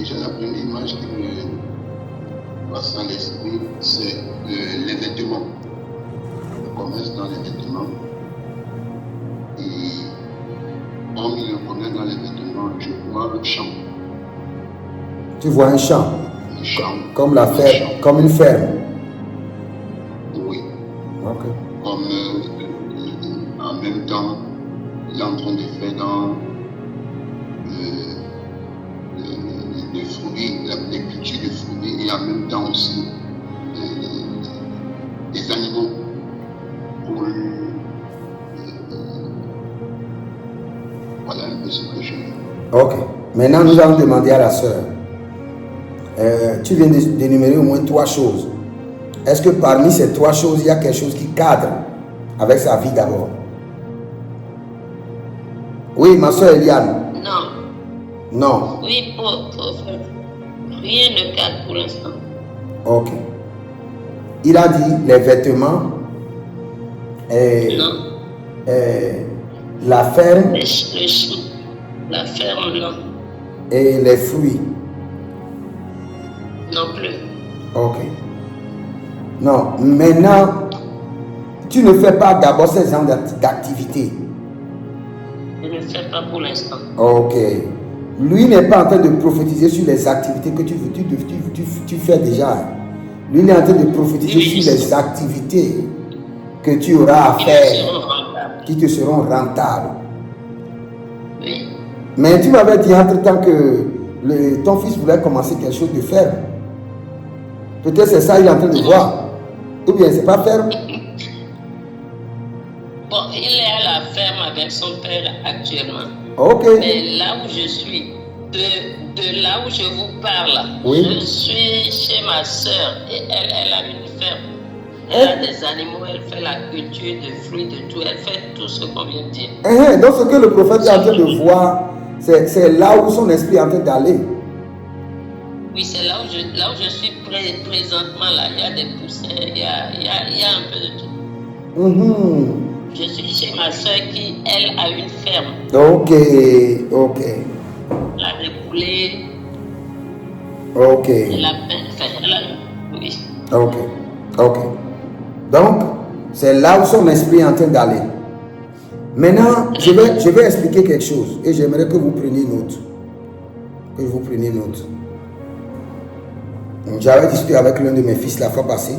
Déjà, la première image qui me passe à l'esprit, c'est les vêtements. On commence dans les vêtements. Et parmi le commerce dans les vêtements, je vois le champ. Tu vois un champ, Un champ. comme la ferme, comme une ferme. Oui. Ok. Comme en même temps, il est en train de faire dans les fruits, les cultures de fruits, et en même temps aussi des animaux. Voilà un peu ce que je veux. Ok. Maintenant, nous allons demander à la sœur. Tu viens d'énumérer au moins 3 choses. Est-ce que parmi ces 3 choses, il y a quelque chose qui cadre avec sa vie d'abord? Oui, ma sœur Eliane. Non. Non. Oui, rien ne cadre pour l'instant. Ok. Il a dit les vêtements, Non. la ferme Le champ, la ferme, non. et les fruits. Non plus. Ok. Non, maintenant, tu ne fais pas d'abord ces genres d'activités. Je ne fais pas pour l'instant. Ok. Lui n'est pas en train de prophétiser sur les activités que tu fais déjà. Lui il est en train de prophétiser Oui, sur les activités que tu auras à Qui faire, seront rentables. qui te seront rentables. Oui. Mais tu m'avais dit entre-temps que ton fils voulait commencer quelque chose de ferme. Peut-être c'est ça qu'il est en train de voir. Ou bien c'est pas ferme. Bon, il est à la ferme avec son père actuellement. Ok. Mais là où je suis, de là où je vous parle, Oui. je suis chez ma soeur et elle a une ferme. Elle a des animaux, elle fait la culture de fruits, de tout, elle fait tout ce qu'on vient de dire. Donc ce que le prophète est en train de voir, c'est là où son esprit est en train d'aller. Oui, c'est là où je suis présentement là. Il y a des poussins, il y a un peu de tout. Je suis chez ma soeur qui, elle, a une ferme. Ok. Elle a des poulets, Ok. des lapins, oui. Ok. Donc, c'est là où son esprit est en train d'aller. Maintenant, je vais expliquer quelque chose et j'aimerais que vous preniez note. J'avais discuté avec l'un de mes fils la fois passée,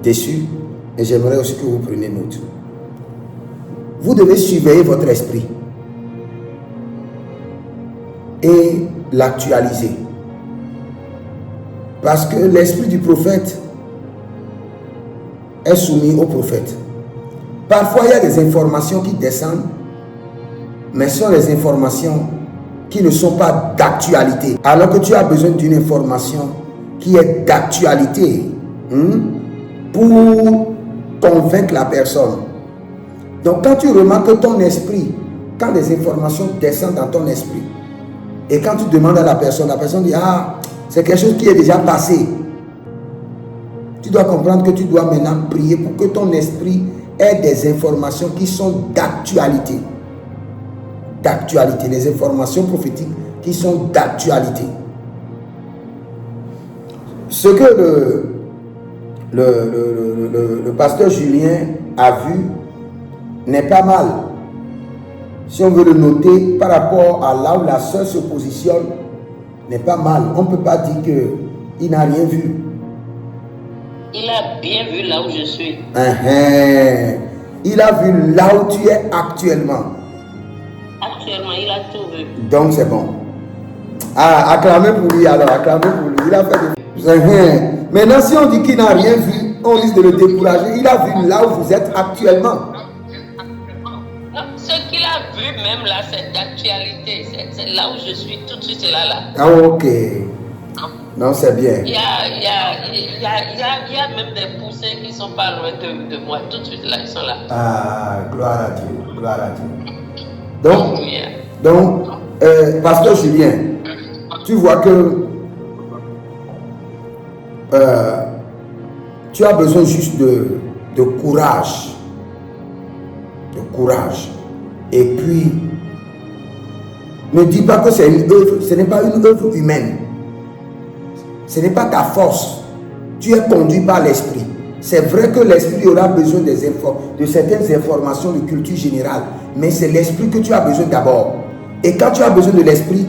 dessus, et j'aimerais aussi que vous preniez note. Vous devez surveiller votre esprit et l'actualiser. Parce que l'esprit du prophète est soumis au prophète. Parfois, il y a des informations qui descendent, mais ce sont des informations qui ne sont pas d'actualité. Alors que tu as besoin d'une information qui est d'actualité pour convaincre la personne. Donc, quand tu remarques que ton esprit, quand des informations descendent dans ton esprit, et quand tu demandes à la personne dit, c'est quelque chose qui est déjà passé. Tu dois comprendre que tu dois maintenant prier pour que ton esprit ait des informations qui sont d'actualité. D'actualité, les informations prophétiques qui sont d'actualité. Ce que le pasteur Julien a vu n'est pas mal. Si on veut le noter par rapport à là où la sœur se positionne, n'est pas mal. On ne peut pas dire qu'il n'a rien vu. Il a bien vu là où je suis. Il a vu là où tu es actuellement. Actuellement, il a tout vu. Donc c'est bon. Acclamez pour lui alors, acclamez pour lui. Il a fait des... Maintenant, si on dit qu'il n'a rien vu, on risque de le décourager. Il a vu là où vous êtes actuellement. Ce qu'il a vu même là, c'est d'actualité. C'est là où je suis tout de suite là. Ok. Non, c'est bien. Il y a même des poussins qui ne sont pas loin de moi. Tout de suite là, ils sont là. Gloire à Dieu. Gloire à Dieu. Donc, pasteur Julien, tu vois que tu as besoin juste de courage. De courage. Et puis, Ne dis pas que c'est une œuvre, ce n'est pas une œuvre humaine. Ce n'est pas ta force. Tu es conduit par l'esprit. C'est vrai que l'esprit aura besoin de certaines informations de culture générale, mais c'est l'esprit que tu as besoin d'abord. Et quand tu as besoin de l'esprit,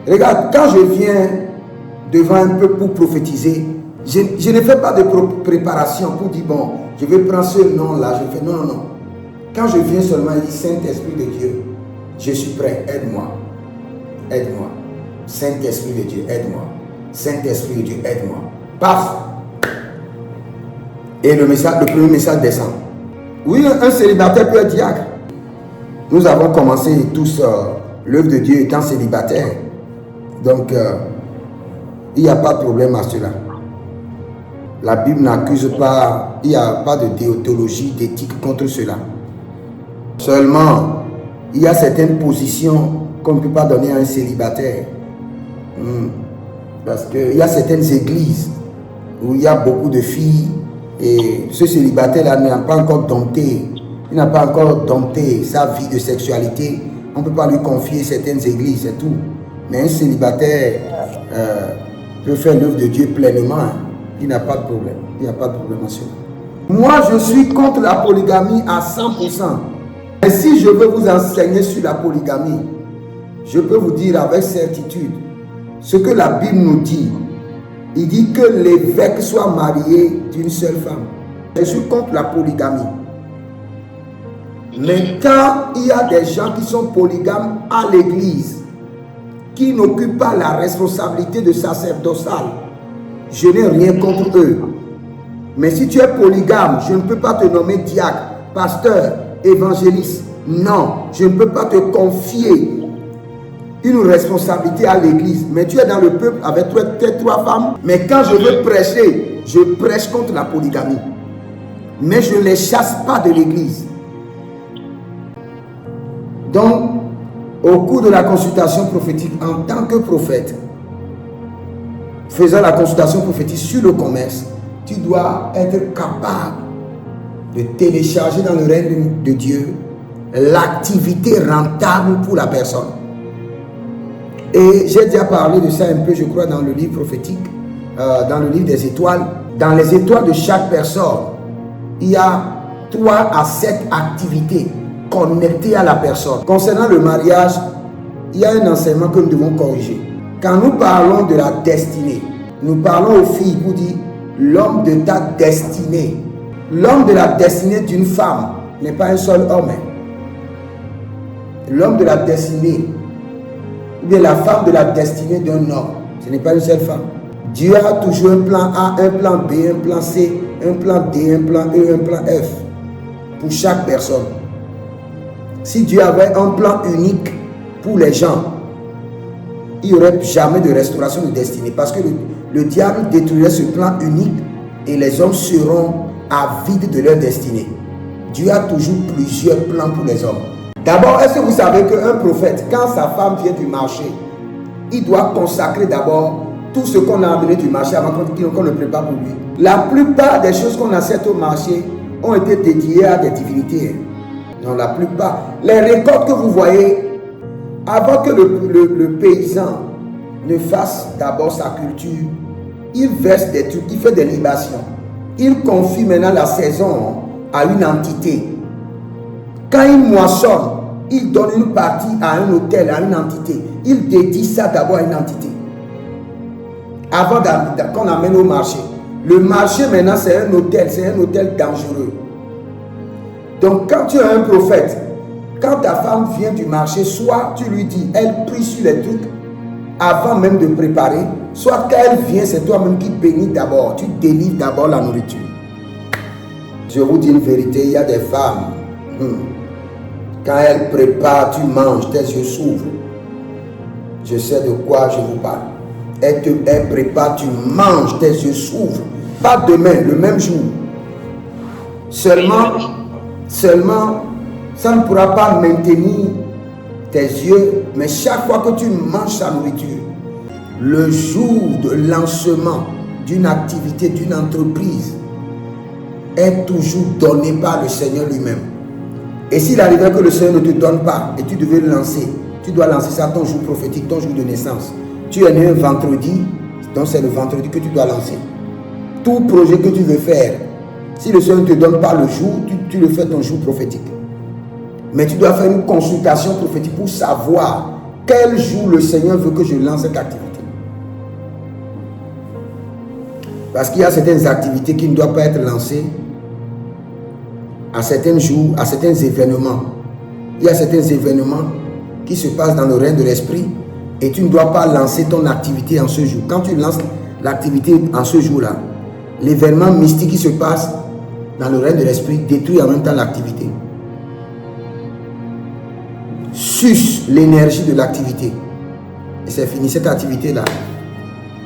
regarde, quand je viens devant un peuple pour prophétiser, je ne fais pas de préparation pour dire, bon, je vais prendre ce nom-là, je fais, non. Quand je viens seulement, il dit, Saint-Esprit de Dieu, je suis prêt, aide-moi. Aide-moi. Saint-Esprit de Dieu, aide-moi. Saint-Esprit de Dieu, aide-moi. Paf! Et le premier message descend. Oui, un célibataire peut être diacre. Nous avons commencé tous l'œuvre de Dieu étant célibataire. Donc, il n'y a pas de problème à cela. La Bible n'accuse pas, il n'y a pas de déontologie, d'éthique contre cela. Seulement, il y a certaines positions qu'on ne peut pas donner à un célibataire. Parce qu'il y a certaines églises où il y a beaucoup de filles et ce célibataire-là n'a pas encore dompté. Il n'a pas encore dompté sa vie de sexualité. On ne peut pas lui confier certaines églises, c'est tout. Mais un célibataire peut faire l'œuvre de Dieu pleinement. Il n'a pas de problème. Il n'y a pas de problème à cela. Moi, je suis contre la polygamie à 100%. Et si je veux vous enseigner sur la polygamie, je peux vous dire avec certitude ce que la Bible nous dit. Il dit que l'évêque soit marié d'une seule femme. Je suis contre la polygamie. Mais quand il y a des gens qui sont polygames à l'église, qui n'occupent pas la responsabilité de sacerdotale, je n'ai rien contre eux. Mais si tu es polygame, je ne peux pas te nommer diacre, pasteur, évangéliste. Non, je ne peux pas te confier une responsabilité à l'église. Mais tu es dans le peuple avec peut-être 3 femmes. Mais quand je veux prêcher, je prêche contre la polygamie. Mais je ne les chasse pas de l'église. Donc, au cours de la consultation prophétique, en tant que prophète, faisant la consultation prophétique sur le commerce, tu dois être capable de télécharger dans le règne de Dieu l'activité rentable pour la personne. Et j'ai déjà parlé de ça un peu, je crois, dans le livre prophétique, dans le livre des étoiles. Dans les étoiles de chaque personne, il y a 3 à 7 activités connectées à la personne. Concernant le mariage, il y a un enseignement que nous devons corriger. Quand nous parlons de la destinée, nous parlons aux filles pour dire l'homme de ta destinée. L'homme de la destinée d'une femme n'est pas un seul homme. L'homme de la destinée, ou bien la femme de la destinée d'un homme, ce n'est pas une seule femme. Dieu a toujours un plan A, un plan B, un plan C, un plan D, un plan E, un plan F pour chaque personne. Si Dieu avait un plan unique pour les gens, il n'y aurait jamais de restauration de destinée, parce que le diable détruirait ce plan unique et les hommes seront avides de leur destinée. Dieu a toujours plusieurs plans pour les hommes. D'abord, est-ce que vous savez qu'un prophète, quand sa femme vient du marché, il doit consacrer d'abord tout ce qu'on a amené du marché avant qu'on le prépare pour lui. La plupart des choses qu'on achète au marché ont été dédiées à des divinités. Non, la plupart. Les récoltes que vous voyez, avant que le paysan ne fasse d'abord sa culture, il verse des trucs, il fait des libations. Il confie maintenant la saison à une entité. Quand il moissonne, il donne une partie à un hôtel, à une entité. Il dédie ça d'abord à une entité. Avant qu'on amène au marché. Le marché maintenant c'est un hôtel dangereux. Donc quand tu es un prophète, quand ta femme vient du marché, soit tu lui dis, elle prie sur les trucs avant même de préparer, soit quand elle vient, c'est toi-même qui bénis d'abord, tu délivres d'abord la nourriture. Je vous dis une vérité, il y a des femmes, quand elles préparent, tu manges, tes yeux s'ouvrent. Je sais de quoi je vous parle. Elle prépare, tu manges, tes yeux s'ouvrent. Pas demain, le même jour. Seulement, ça ne pourra pas maintenir tes yeux, mais chaque fois que tu manges sa nourriture, le jour de lancement d'une activité, d'une entreprise, est toujours donné par le Seigneur lui-même. Et s'il arrivait que le Seigneur ne te donne pas et tu devais le lancer, Tu dois lancer ça ton jour prophétique, ton jour de naissance. Tu es né un vendredi, donc c'est le vendredi que tu dois lancer. Tout projet que tu veux faire, si le Seigneur ne te donne pas le jour, tu le fais ton jour prophétique. Mais tu dois faire une consultation prophétique pour savoir quel jour le Seigneur veut que je lance cette activité. Parce qu'il y a certaines activités qui ne doivent pas être lancées à certains jours, à certains événements. Il y a certains événements qui se passent dans le règne de l'esprit et tu ne dois pas lancer ton activité en ce jour. Quand tu lances l'activité en ce jour-là, l'événement mystique qui se passe dans le règne de l'esprit détruit en même temps l'activité. Suce l'énergie de l'activité. Et c'est fini, cette activité-là